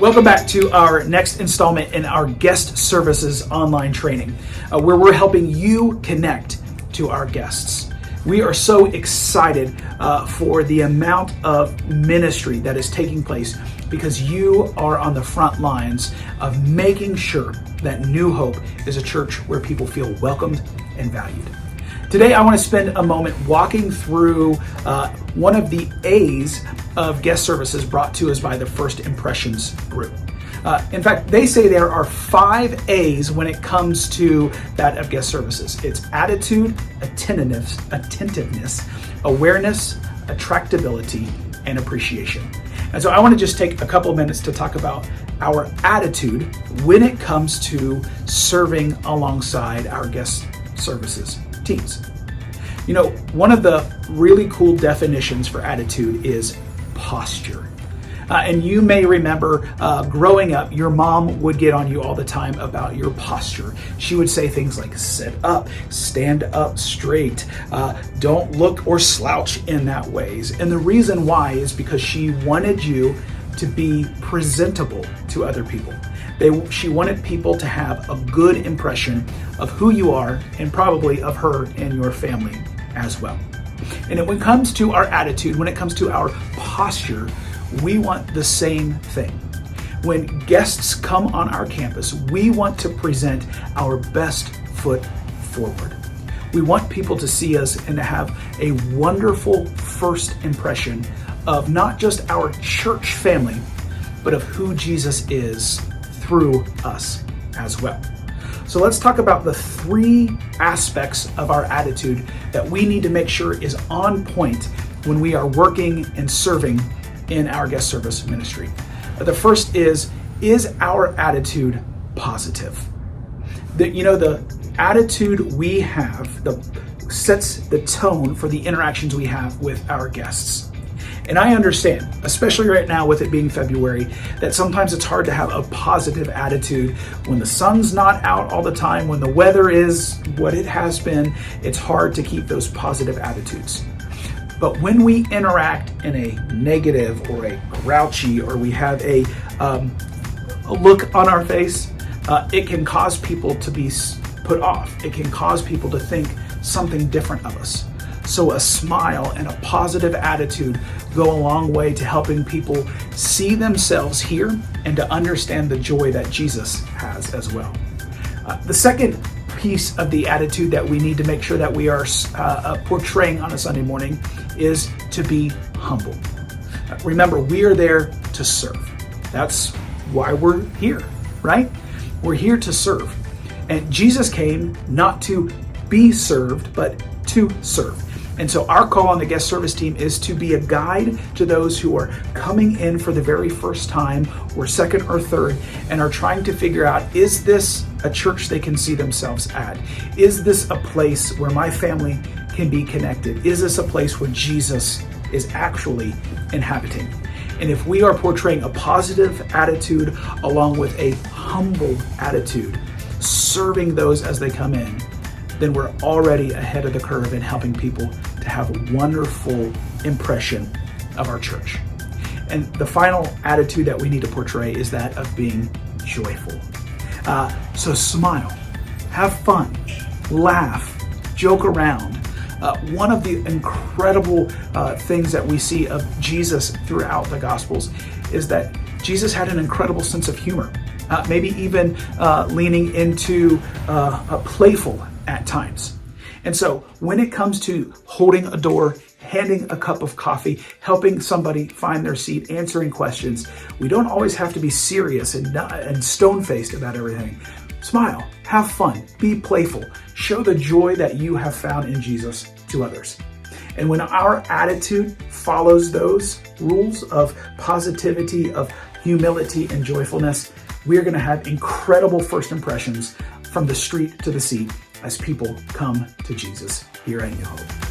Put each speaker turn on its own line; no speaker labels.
Welcome back to our next installment in our guest services online training, where we're helping you connect to our guests. We are so excited for the amount of ministry that is taking place because you are on the front lines of making sure that New Hope is a church where people feel welcomed and valued. Today, I want to spend a moment walking through one of the A's of guest services brought to us by the First Impressions group. In fact, they say there are 5 A's when it comes to that of guest services. It's attitude, attentiveness, awareness, attractability, and appreciation. And so I want to just take a couple of minutes to talk about our attitude when it comes to serving alongside our guest services teams. You know, one of the really cool definitions for attitude is posture. And you may remember growing up, your mom would get on you all the time about your posture. She would say things like, sit up, stand up straight, don't look or slouch in that ways. And the reason why is because she wanted you to be presentable to other people. She wanted people to have a good impression of who you are and probably of her and your family as well. And when it comes to our attitude, when it comes to our posture, we want the same thing. When guests come on our campus, we want to present our best foot forward. We want people to see us and to have a wonderful first impression of not just our church family, but of who Jesus is through us as well. So let's talk about the 3 aspects of our attitude that we need to make sure is on point when we are working and serving in our guest service ministry. The first is our attitude positive? The attitude we have sets the tone for the interactions we have with our guests. And I understand, especially right now with it being February, that sometimes it's hard to have a positive attitude when the sun's not out all the time, when the weather is what it has been. It's hard to keep those positive attitudes. But when we interact in a negative or a grouchy, or we have a look on our face, it can cause people to be put off. It can cause people to think something different of us. So a smile and a positive attitude go a long way to helping people see themselves here and to understand the joy that Jesus has as well. The second piece of the attitude that we need to make sure that we are portraying on a Sunday morning is to be humble. Remember, we are there to serve. That's why we're here, right? We're here to serve. And Jesus came not to be served, but to serve. And so our call on the guest service team is to be a guide to those who are coming in for the very first time or second or third and are trying to figure out, is this a church they can see themselves at? Is this a place where my family can be connected? Is this a place where Jesus is actually inhabiting? And if we are portraying a positive attitude along with a humble attitude, serving those as they come in, then we're already ahead of the curve in helping people to have a wonderful impression of our church. And the final attitude that we need to portray is that of being joyful. So smile, have fun, laugh, joke around. One of the incredible things that we see of Jesus throughout the Gospels is that Jesus had an incredible sense of humor, maybe even leaning into playful at times. And so when it comes to holding a door, handing a cup of coffee, helping somebody find their seat, answering questions, we don't always have to be serious and stone-faced about everything. Smile, have fun, be playful, show the joy that you have found in Jesus to others. And when our attitude follows those rules of positivity, of humility and joyfulness, we are going to have incredible first impressions from the street to the seat as people come to Jesus here at New Hope.